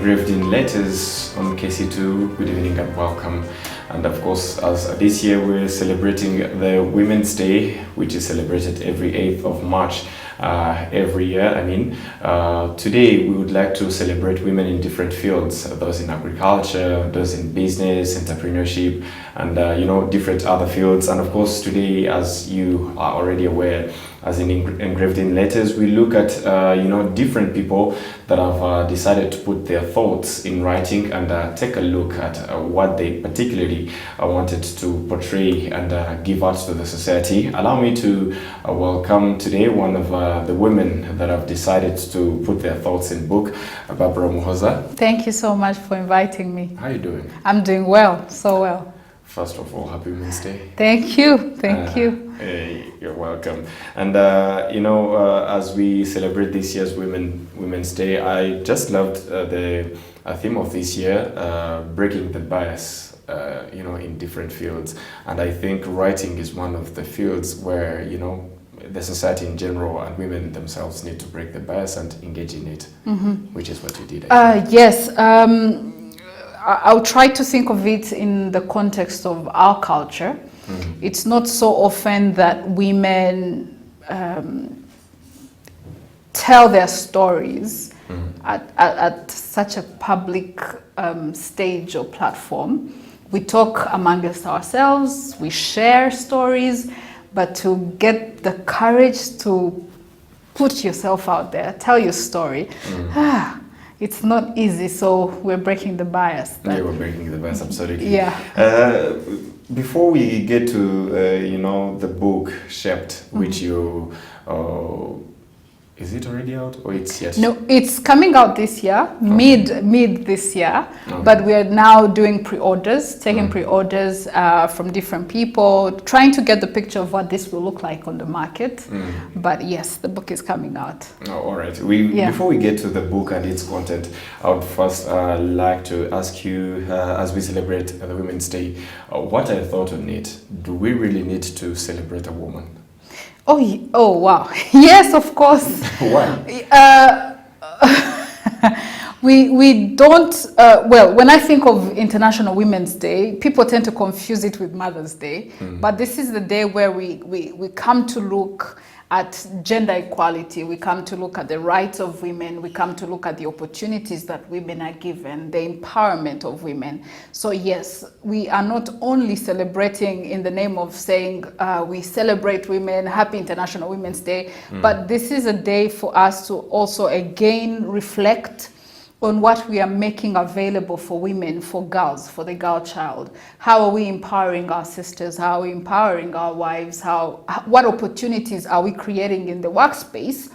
engraved in letters on KC2. Good evening and welcome. And of course, as this year we're celebrating the Women's Day, which is celebrated every 8th of March every year. Today we would like to celebrate women in different fields, those in agriculture, those in business, entrepreneurship, and different other fields. And of course, today, as you are already aware, as in engraved in letters, we look at different people that have decided to put their thoughts in writing and take a look at what they particularly wanted to portray and give out to the society. Allow me to welcome today one of the women that have decided to put their thoughts in book, Barbara Umuhoza. Thank you so much for inviting me. How are you doing? I'm doing well, so well. First of all, happy Women's Day. Thank you. Thank you. Hey, you're welcome. And as we celebrate this year's Women's Day, I just loved the theme of this year, breaking the bias, in different fields. And I think writing is one of the fields where, the society in general and women themselves need to break the bias and engage in it, which is what you did. Yes. I'll try to think of it in the context of our culture. It's not so often that women tell their stories at such a public stage or platform. We talk amongst ourselves, we share stories, but to get the courage to put yourself out there, tell your story, it's not easy, so we're breaking the bias. Yeah, we're breaking the bias, absolutely. Yeah. Before we get to, the book, Shaped, which you, is it already out or it's yet? No, it's coming out this year, mid this year, but we are now doing pre-orders, taking pre-orders from different people, trying to get the picture of what this will look like on the market. But yes, the book is coming out. Oh, all right. Before we get to the book and its content, I would first like to ask you, as we celebrate the Women's Day, what are your thoughts on it? Do we really need to celebrate a woman? Oh wow. Yes, of course. Why? We don't, when I think of International Women's Day, people tend to confuse it with Mother's Day. But this is the day where we come to look at gender equality, we come to look at the rights of women, we come to look at the opportunities that women are given, the empowerment of women. So yes, we are not only celebrating in the name of saying we celebrate women, happy International Women's Day, but this is a day for us to also again reflect on what we are making available for women, for girls, for the girl child. How are we empowering our sisters? How are we empowering our wives? What opportunities are we creating in the workspace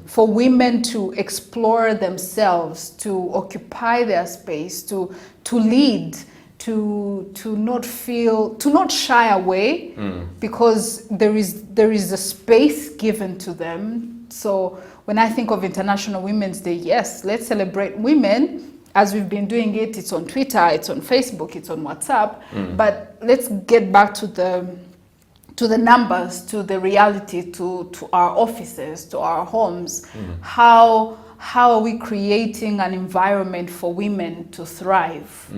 for women to explore themselves, to occupy their space, to lead, to not shy away, because there is a space given to them. So when I think of International Women's Day, yes, let's celebrate women as we've been doing it. It's on Twitter, it's on Facebook, it's on WhatsApp. But let's get back to the numbers, to the reality, to our offices, to our homes. How are we creating an environment for women to thrive?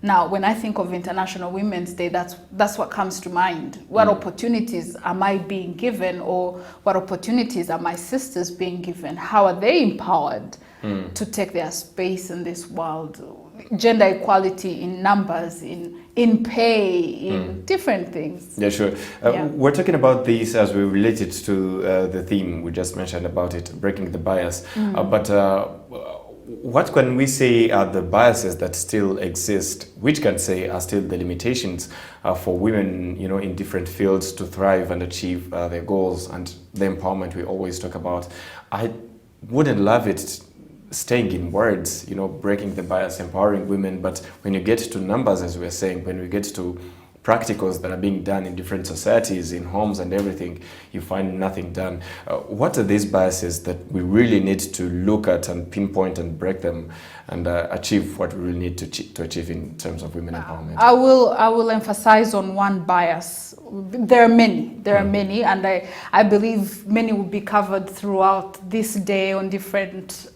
Now, when I think of International Women's Day, that's what comes to mind. What opportunities am I being given, or what opportunities are my sisters being given? How are they empowered to take their space in this world? Gender equality in numbers, in pay, in different things. Yeah, sure. We're talking about this as we relate it to the theme we just mentioned about it, breaking the bias. What can we say are the biases that still exist, which can say are still the limitations for women, in different fields to thrive and achieve their goals and the empowerment we always talk about? I wouldn't love it staying in words, breaking the bias, empowering women, but when you get to numbers, as we're saying, when we get to practicals that are being done in different societies, in homes and everything, you find nothing done. What are these biases that we really need to look at and pinpoint and break them and achieve what we really need to achieve in terms of women empowerment? I will emphasize on one bias. There are many, and I believe many will be covered throughout this day on different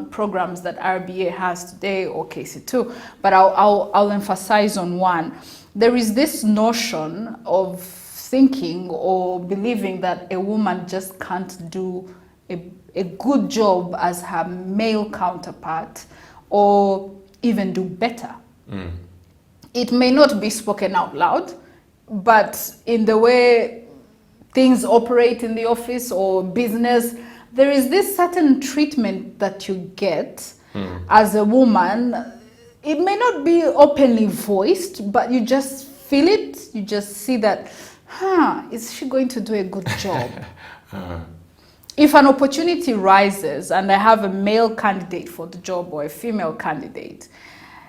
programs that RBA has today or KC2. But I'll emphasize on one. There is this notion of thinking or believing that a woman just can't do a good job as her male counterpart or even do better. It may not be spoken out loud, but in the way things operate in the office or business, there is this certain treatment that you get as a woman. It may not be openly voiced, but you just feel it. You just see that, is she going to do a good job? If an opportunity rises and I have a male candidate for the job or a female candidate,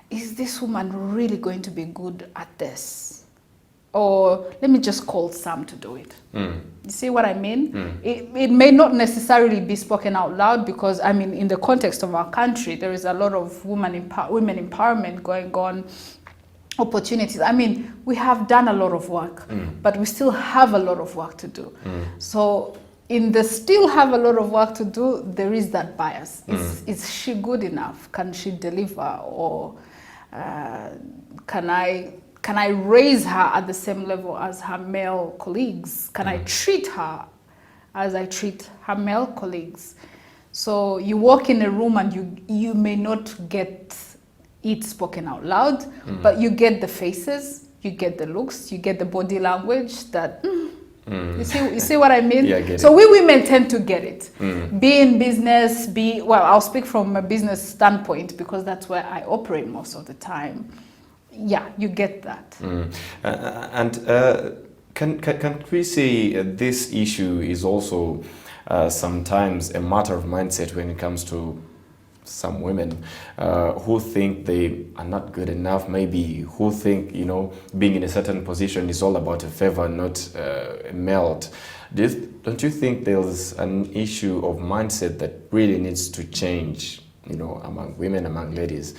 is this woman really going to be good at this? Or let me just call Sam to do it. You see what I mean? It may not necessarily be spoken out loud because, I mean, in the context of our country, there is a lot of women empowerment going on, opportunities. I mean, we have done a lot of work, but we still have a lot of work to do. So in the still have a lot of work to do, there is that bias. Is she good enough? Can she deliver? Or can I raise her at the same level as her male colleagues? Can I treat her as I treat her male colleagues? So you walk in a room and you may not get it spoken out loud, but you get the faces, you get the looks, you get the body language that, you see what I mean? Yeah, I get so it. we women tend to get it. Be in business, I'll speak from a business standpoint because that's where I operate most of the time. Yeah, you get that. Can we say this issue is also sometimes a matter of mindset when it comes to some women who think they are not good enough, maybe who think, being in a certain position is all about a favor, not a melt. Don't you think there's an issue of mindset that really needs to change, among women, among ladies,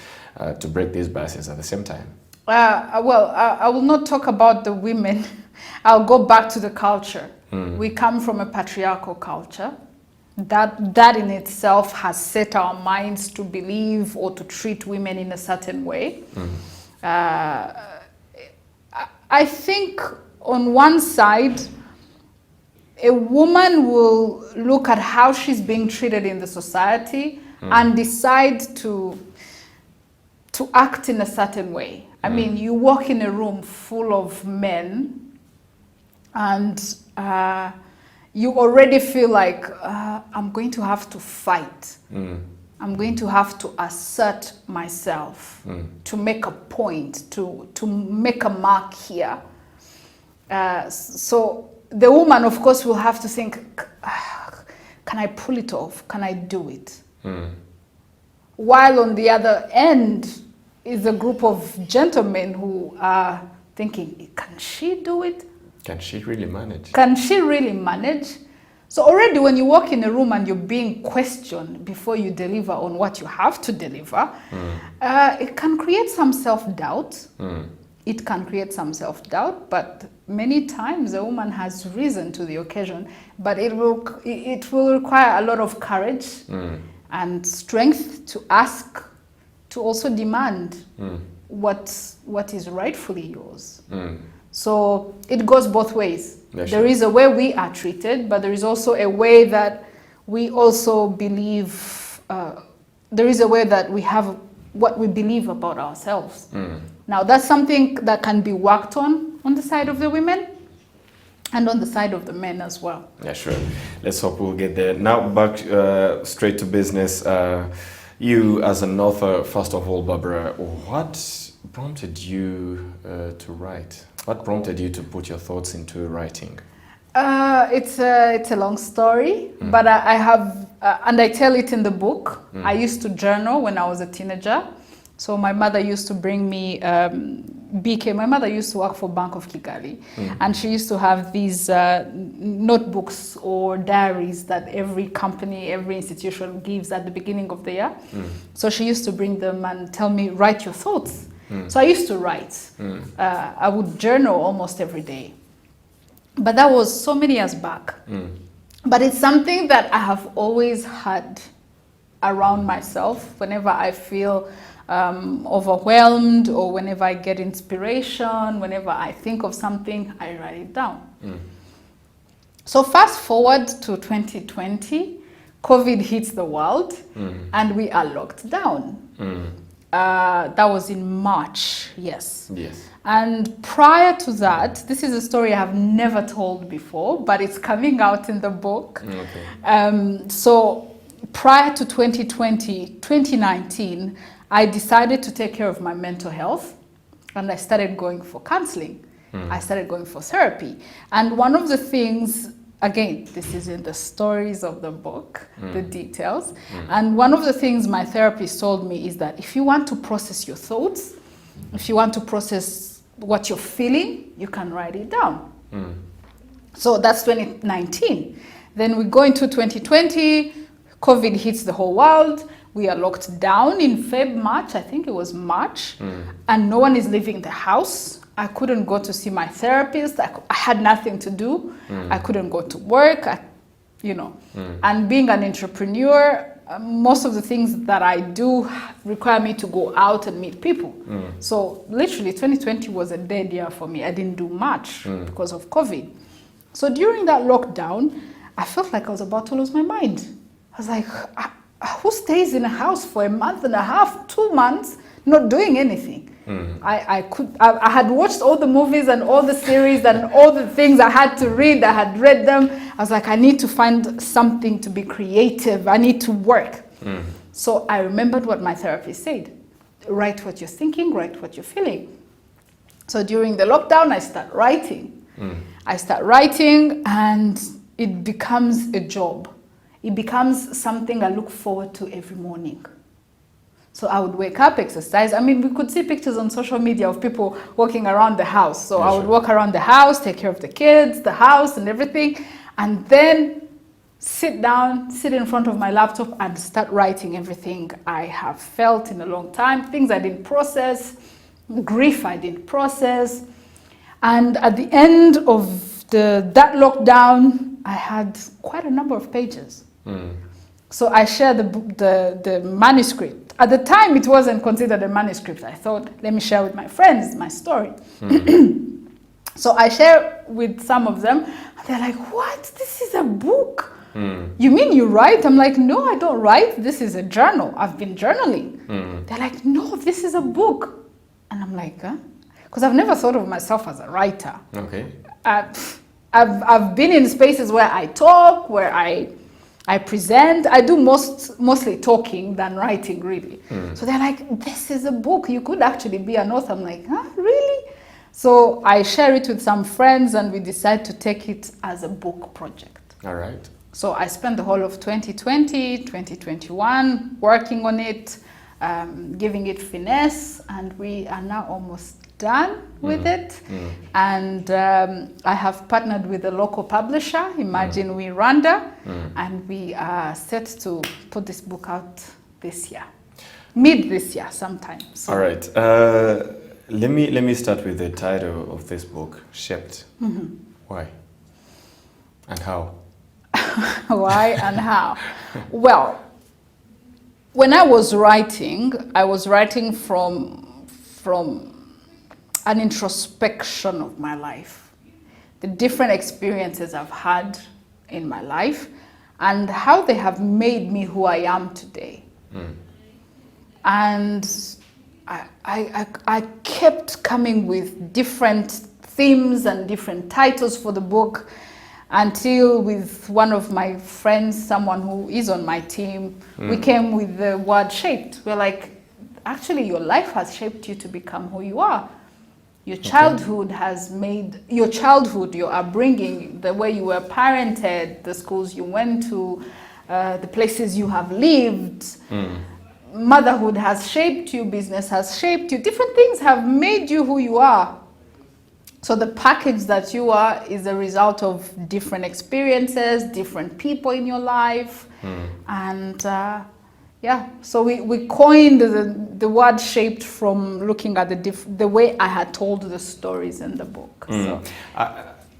to break these biases at the same time? I will not talk about the women. I'll go back to the culture. We come from a patriarchal culture. That in itself has set our minds to believe or to treat women in a certain way. I think on one side, a woman will look at how she's being treated in the society and decide to act in a certain way. I mean, you walk in a room full of men and you already feel like, I'm going to have to fight. I'm going to have to assert myself to make a point, to make a mark here. So the woman, of course, will have to think, can I pull it off? Can I do it? While on the other end is a group of gentlemen who are thinking, can she do it? Can she really manage? Can she really manage? So already when you walk in a room and you're being questioned before you deliver on what you have to deliver, it can create some self-doubt. It can create some self-doubt, but many times a woman has risen to the occasion, but it will require a lot of courage and strength to ask, to also demand what is rightfully yours. So it goes both ways. Yeah, there is a way we are treated, but there is also a way that we also believe, there is a way that we have what we believe about ourselves. Now that's something that can be worked on the side of the women and on the side of the men as well. Yeah, sure. Let's hope we'll get there. Now back straight to business. You as an author, first of all, Barbara, what prompted you to write? What prompted you to put your thoughts into writing? It's a long story, but I have, and I tell it in the book. I used to journal when I was a teenager. So my mother used to bring me BK, my mother used to work for Bank of Kigali, and she used to have these notebooks or diaries that every company, every institution gives at the beginning of the year. So she used to bring them and tell me, write your thoughts. So I used to write. I would journal almost every day. But that was so many years back. But it's something that I have always had around myself whenever I feel overwhelmed, or whenever I get inspiration, whenever I think of something, I write it down. So fast forward to 2020, COVID hits the world and we are locked down. That was in March, yes. And prior to that, this is a story I have never told before, but it's coming out in the book. So prior to 2019, I decided to take care of my mental health, and I started going for counseling. I started going for therapy. And one of the things, again, this is in the stories of the book, the details. And one of the things my therapist told me is that if you want to process your thoughts, if you want to process what you're feeling, you can write it down. So that's 2019. Then we go into 2020, COVID hits the whole world. We are locked down in March, I think it was March, and no one is leaving the house. I couldn't go to see my therapist. I had nothing to do. I couldn't go to work, And being an entrepreneur, most of the things that I do require me to go out and meet people. So literally 2020 was a dead year for me. I didn't do much because of COVID. So during that lockdown, I felt like I was about to lose my mind. I was like, who stays in a house for a month and a half, 2 months, not doing anything? I had watched all the movies and all the series and all the things I had to read. I had read them. I was like, I need to find something to be creative. I need to work. So I remembered what my therapist said. Write what you're thinking, write what you're feeling. So during the lockdown, I start writing. And it becomes a job. It becomes something I look forward to every morning. So I would wake up, exercise. I mean, we could see pictures on social media of people walking around the house. So I would walk around the house, take care of the kids, the house and everything, and then sit down, sit in front of my laptop and start writing everything I have felt in a long time, things I didn't process, grief I didn't process. And at the end of that lockdown, I had quite a number of pages. So I shared the manuscript. At the time, it wasn't considered a manuscript. I thought, let me share with my friends my story. So I share with some of them, and they're like, what? This is a book? You mean you write? I'm like, no, I don't write. This is a journal. I've been journaling. They're like, no, this is a book. And I'm like, huh? Because I've never thought of myself as a writer. Okay. I've been in spaces where I talk, where I present. I do mostly talking than writing, really. So they're like, this is a book. You could actually be an author. I'm like, huh, really? So I share it with some friends and we decide to take it as a book project. All right. So I spent the whole of 2020, 2021 working on it, giving it finesse, and we are now almost done with it. And I have partnered with a local publisher, Imagine We Rwanda, and we are set to put this book out this year, mid this year sometime. So. All right. Let me start with the title of this book, Shaped. Why and how? Why and how? Well, when I was writing from an introspection of my life, the different experiences I've had in my life and how they have made me who I am today. And I kept coming with different themes and different titles for the book until with one of my friends, someone who is on my team, we came with the word shaped. We're like, actually your life has shaped you to become who you are. Your childhood has made, your upbringing, the way you were parented, the schools you went to, the places you have lived, motherhood has shaped you, business has shaped you, different things have made you who you are. So the package that you are is a result of different experiences, different people in your life. And yeah, so we coined the word shaped from looking at the way I had told the stories in the book. So.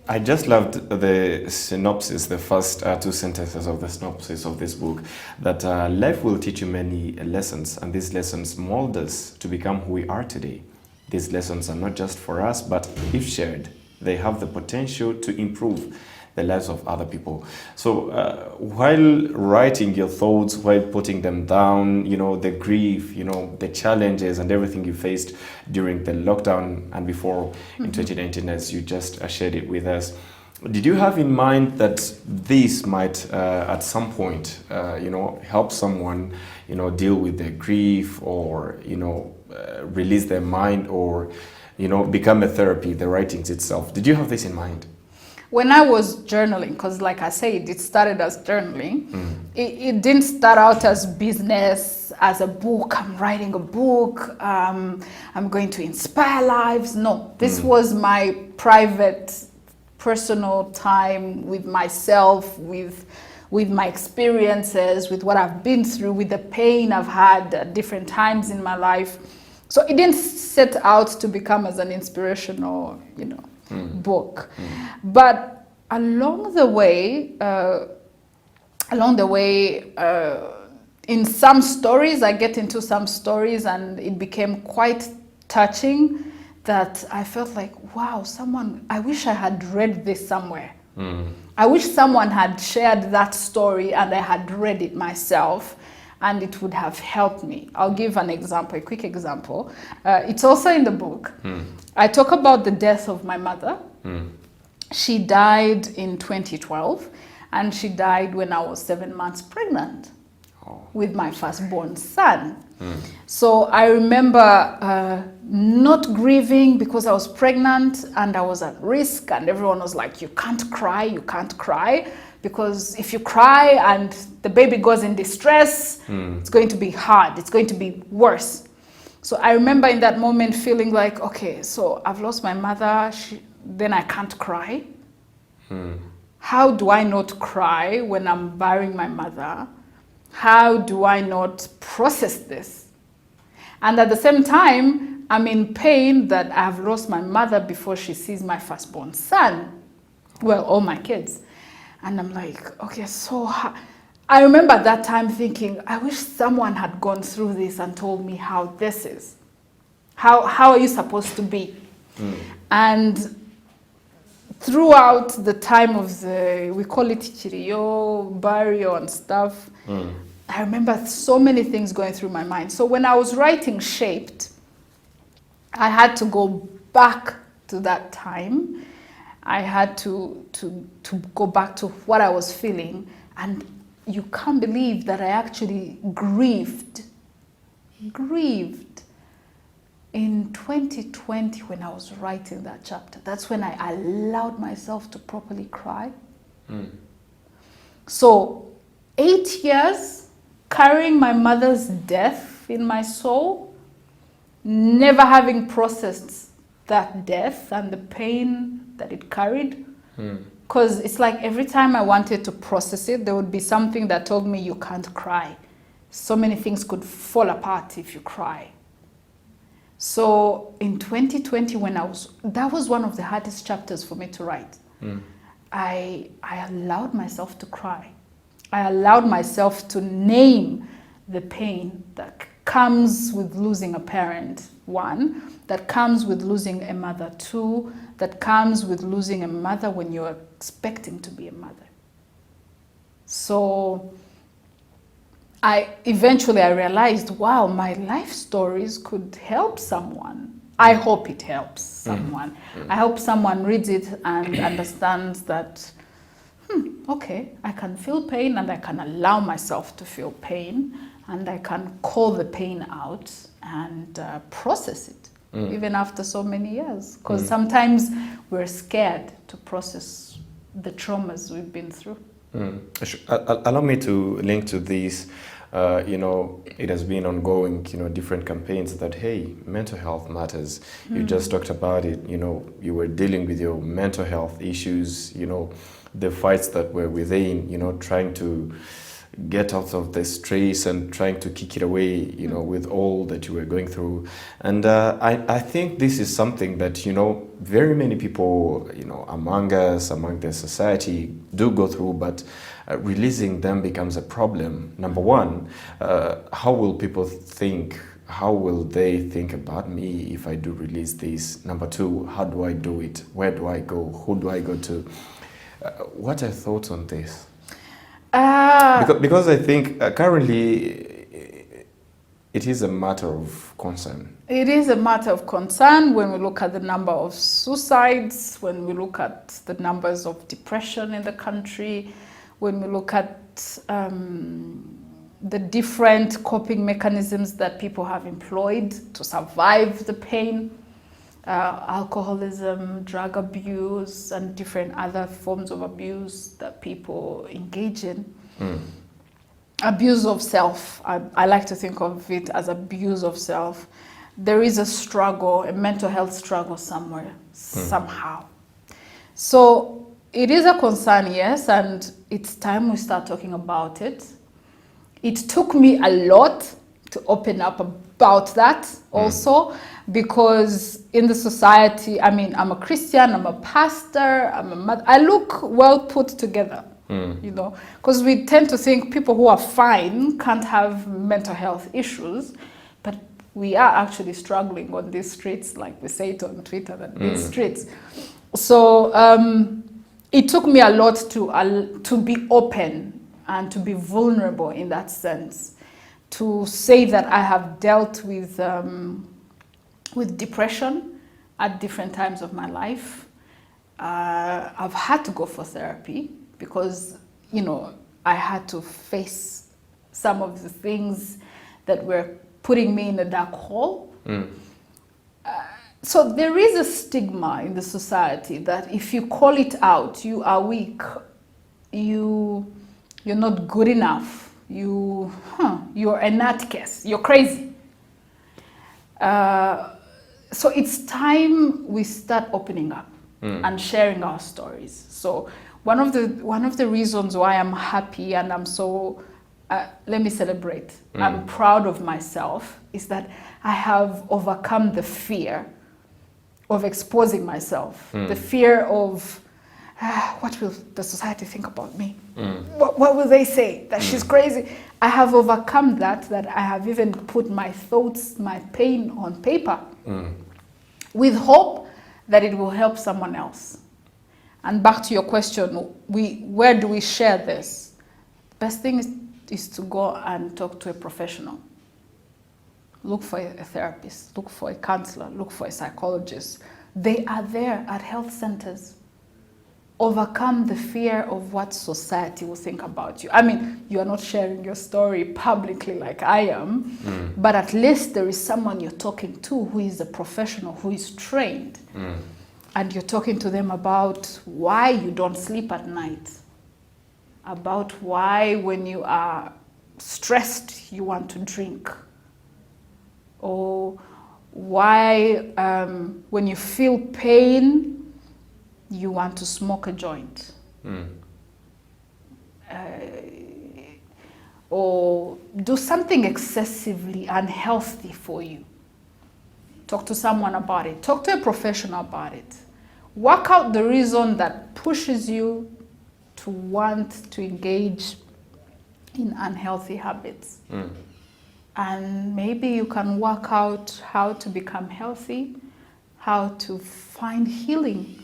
I just loved the synopsis, the first two sentences of the synopsis of this book, that life will teach you many lessons, and these lessons mold us to become who we are today. These lessons are not just for us, but if shared, they have the potential to improve the lives of other people. So while writing your thoughts, while putting them down, the grief, the challenges and everything you faced during the lockdown and before in 2019, as you just shared it with us, did you have in mind that this might at some point, help someone, deal with their grief, or, release their mind, or, become a therapy, the writings itself? Did you have this in mind? When I was journaling, because like I said, it started as journaling. It didn't start out as business, as a book. I'm writing a book. I'm going to inspire lives. No, this was my private, personal time with myself, with my experiences, with what I've been through, with the pain I've had at different times in my life. So it didn't set out to become as an inspirational, book. But along the way, in some stories, I get into some stories, and it became quite touching, that I felt like, wow, I wish I had read this somewhere. I wish someone had shared that story and I had read it myself, and it would have helped me. I'll give an example, a quick example. It's also in the book. I talk about the death of my mother. She died in 2012, and she died when I was 7 months pregnant with my firstborn son. So I remember not grieving because I was pregnant and I was at risk, and everyone was like, you can't cry, because if you cry and the baby goes in distress, it's going to be hard, it's going to be worse. So I remember in that moment feeling like, okay, so I've lost my mother, then I can't cry. How do I not cry when I'm burying my mother? How do I not process this? And at the same time, I'm in pain that I've lost my mother before she sees my firstborn son. Well, all my kids. And I'm like, okay, so I remember at that time thinking, I wish someone had gone through this and told me how this is. How are you supposed to be? And throughout the time of we call it chiriyo, burial and stuff, I remember so many things going through my mind. So when I was writing Shaped, I had to go back to that time. I had to go back to what I was feeling. And you can't believe that I actually grieved in 2020 when I was writing that chapter. That's when I allowed myself to properly cry. So 8 years carrying my mother's death in my soul, never having processed that death and the pain that it carried. Because it's like every time I wanted to process it, there would be something that told me you can't cry. So many things could fall apart if you cry. So in 2020, that was one of the hardest chapters for me to write. I allowed myself to cry. I allowed myself to name the pain that comes with losing a parent, one, that comes with losing a mother, two, that comes with losing a mother when you're expecting to be a mother. So I realized, wow, my life stories could help someone. I hope it helps someone. I hope someone reads it and understands that, okay, I can feel pain and I can allow myself to feel pain, and I can call the pain out and process it, even after so many years. Because sometimes we're scared to process the traumas we've been through. Allow me to link to this. it has been ongoing, different campaigns that, hey, mental health matters. You just talked about it, you were dealing with your mental health issues, the fights that were within, trying to get out of the stress and trying to kick it away, with all that you were going through. And I think this is something that, very many people, among us, among the society do go through, but releasing them becomes a problem. Number one, how will people think? How will they think about me if I do release this? Number two, how do I do it? Where do I go? Who do I go to? What are your thoughts on this? Because I think currently it is a matter of concern. It is a matter of concern when we look at the number of suicides, when we look at the numbers of depression in the country, when we look at the different coping mechanisms that people have employed to survive the pain. Alcoholism, drug abuse, and different other forms of abuse that people engage in. Abuse of self. I like to think of it as abuse of self. There is a struggle, a mental health struggle somewhere, somehow. So it is a concern, yes, and it's time we start talking about it. It took me a lot to open up about that also, because in the society, I'm a Christian, I'm a pastor, I'm a mother. I look well put together, because we tend to think people who are fine can't have mental health issues, but we are actually struggling on these streets, like we say it on Twitter, that these streets. So it took me a lot to be open and to be vulnerable in that sense, to say that I have dealt with depression at different times of my life. I've had to go for therapy because, I had to face some of the things that were putting me in a dark hole. So there is a stigma in the society that if you call it out, you are weak, you're not good enough, you're a nutcase, you're crazy. So it's time we start opening up and sharing our stories. So one of the reasons why I'm happy and I'm so, let me celebrate, I'm proud of myself, is that I have overcome the fear of exposing myself, the fear of, what will the society think about me? What will they say? That she's crazy. I have overcome that I have even put my thoughts, my pain on paper with hope that it will help someone else. And back to your question, where do we share this? Best thing is to go and talk to a professional. Look for a therapist, look for a counselor, look for a psychologist. They are there at health centers. Overcome the fear of what society will think about you. You are not sharing your story publicly like I am, but at least there is someone you're talking to who is a professional, who is trained. And you're talking to them about why you don't sleep at night, about why when you are stressed you want to drink, or why when you feel pain you want to smoke a joint, or do something excessively unhealthy for you. Talk to someone about it. Talk to a professional about it. Work out the reason that pushes you to want to engage in unhealthy habits. And maybe you can work out how to become healthy, how to find healing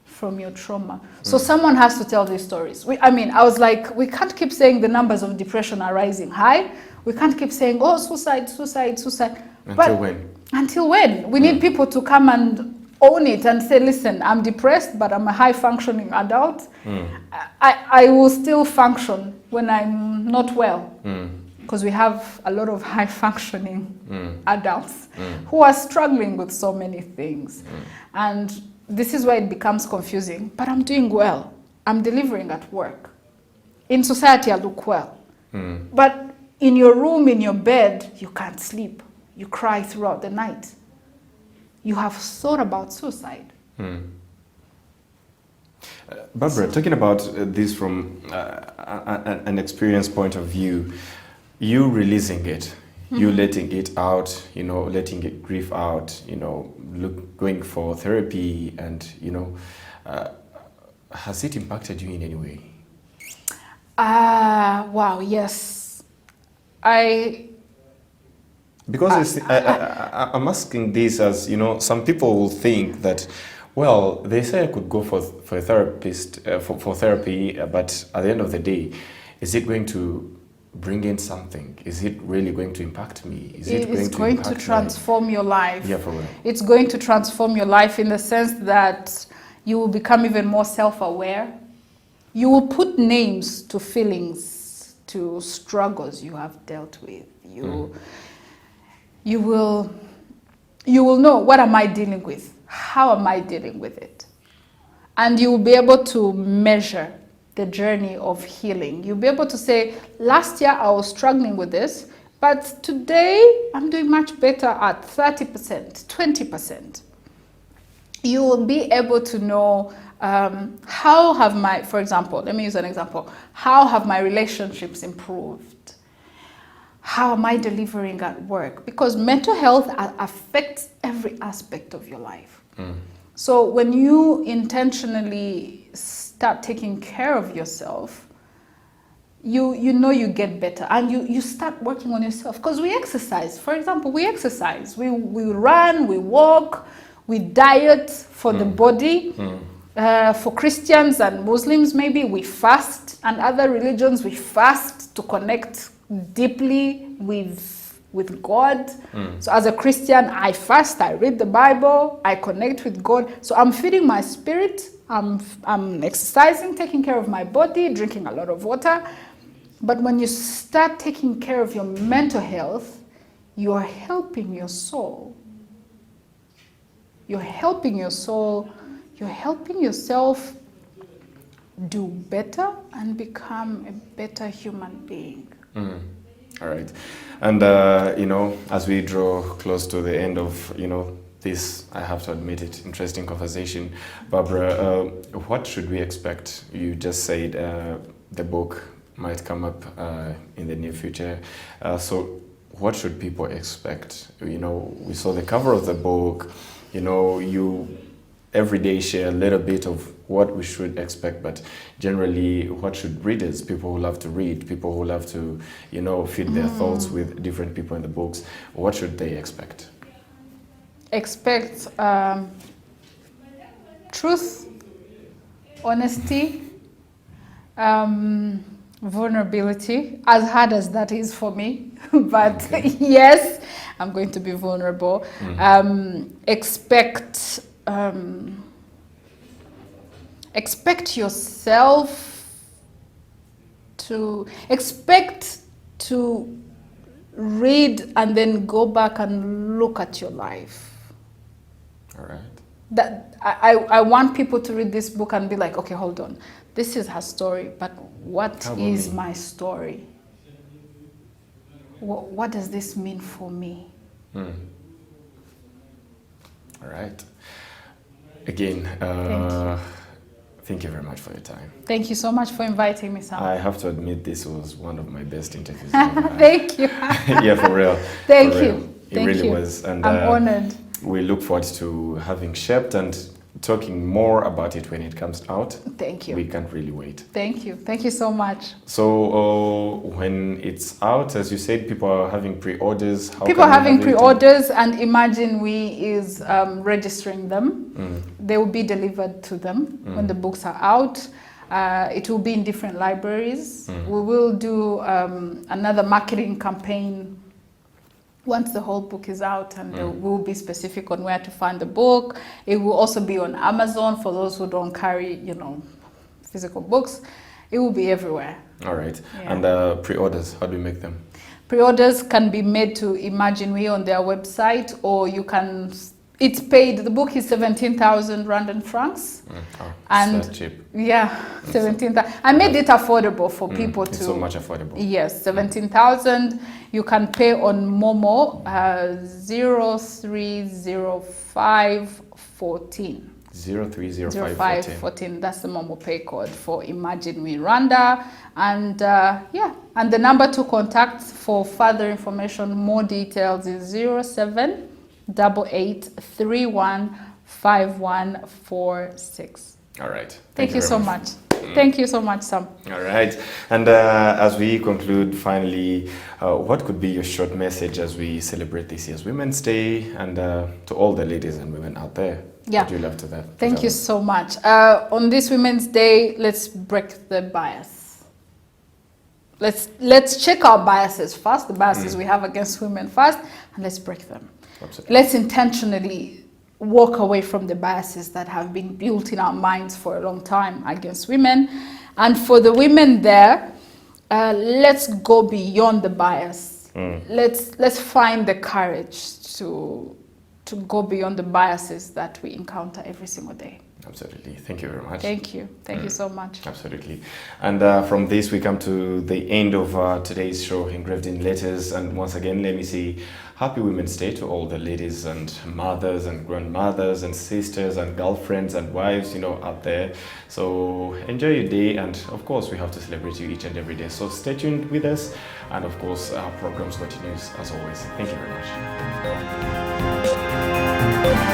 from your trauma. So someone has to tell these stories. I was like, we can't keep saying the numbers of depression are rising high. We can't keep saying, oh, suicide. Until when? Until when? We need people to come and own it and say, listen, I'm depressed, but I'm a high-functioning adult. I will still function when I'm not well. Because we have a lot of high-functioning adults who are struggling with so many things. And this is where it becomes confusing. But I'm doing well. I'm delivering at work. In society, I look well. But in your room, in your bed, you can't sleep. You cry throughout the night. You have thought about suicide. Barbara, talking about this from an experience point of view, you releasing it, you letting it out, letting it grief out, going for therapy, and has it impacted you in any way? Wow, yes. Because I'm asking this as, some people will think that, well, they say I could go for a therapist, for therapy, but at the end of the day, is it going to bring in something? Is it really going to impact me? It's going to transform your life. Yeah, for real. It's going to transform your life in the sense that you will become even more self-aware. You will put names to feelings, to struggles you have dealt with. You will know, what am I dealing with? How am I dealing with it? And you will be able to measure the journey of healing. You'll be able to say, last year I was struggling with this, but today I'm doing much better at 30%, 20%. You will be able to know how have my, for example, let me use an example. How have my relationships improved? How am I delivering at work? Because mental health affects every aspect of your life. So when you intentionally start taking care of yourself, you know you get better, and you start working on yourself. Because we exercise. For example, we exercise. We run, we walk, we diet for the body. For Christians and Muslims, maybe we fast, and other religions we fast to connect deeply with God. So as a Christian, I fast, I read the Bible, I connect with God. So I'm feeding my spirit, I'm exercising, taking care of my body, drinking a lot of water. But when you start taking care of your mental health, you're helping your soul. You're helping your soul. You're helping yourself do better and become a better human being. All right. And, as we draw close to the end of, this, I have to admit it, interesting conversation, Barbara, what should we expect? You just said the book might come up in the near future. So what should people expect? We saw the cover of the book, you every day share a little bit of what we should expect, but generally, what should readers, people who love to read, people who love to, feed their thoughts with different people in the books, what should they expect? Expect truth, honesty, vulnerability, as hard as that is for me, but yes, I'm going to be vulnerable. Expect yourself to read and then go back and look at your life. All right. That I want people to read this book and be like, okay, hold on. This is her story, but what is my story? What does this mean for me? All right. Again, thank you very much for your time. Thank you so much for inviting me, Sam. I have to admit, this was one of my best interviews. Thank you. Yeah, for real. Thank you. It really was. And I'm honored. We look forward to having Shaped and talking more about it when it comes out. Thank you. We can't really wait. Thank you. Thank you so much. So when it's out, as you said, people are having pre-orders. People are having pre-orders, and Imagine We is registering them. They will be delivered to them when the books are out. It will be in different libraries. We will do another marketing campaign once the whole book is out, and we'll be specific on where to find the book. It will also be on Amazon for those who don't carry, physical books. It will be everywhere. All right. Yeah. And pre-orders, how do you make them? Pre-orders can be made to Imagine We on their website, or you can it's paid. The book is 17,000 Rwandan francs. And it's not cheap. Yeah, 17,000. I made it affordable for people to. It's so much affordable. Yes, 17,000. You can pay on Momo 030514. 030514. That's the Momo pay code for Imagine Me Rwanda. And and the number to contact for further information, more details is 0788315146. All right. Thank you so much. Thank you so much, Sam. All right. And as we conclude, finally, what could be your short message as we celebrate this year's Women's Day, and to all the ladies and women out there? Yeah. Would you love to that? Thank you so much. On this Women's Day, let's break the bias. Let's check our biases first, the biases we have against women first, and let's break them. Absolutely. Let's intentionally walk away from the biases that have been built in our minds for a long time against women. And for the women there, let's go beyond the bias. Let's find the courage to go beyond the biases that we encounter every single day. Absolutely. Thank you very much. Thank you. Thank you so much. Absolutely. And from this, we come to the end of today's show, Engraved in Letters. And once again, let me say Happy Women's Day to all the ladies and mothers and grandmothers and sisters and girlfriends and wives, out there. So enjoy your day. And of course, we have to celebrate you each and every day. So stay tuned with us. And of course, our programs continues as always. Thank you very much.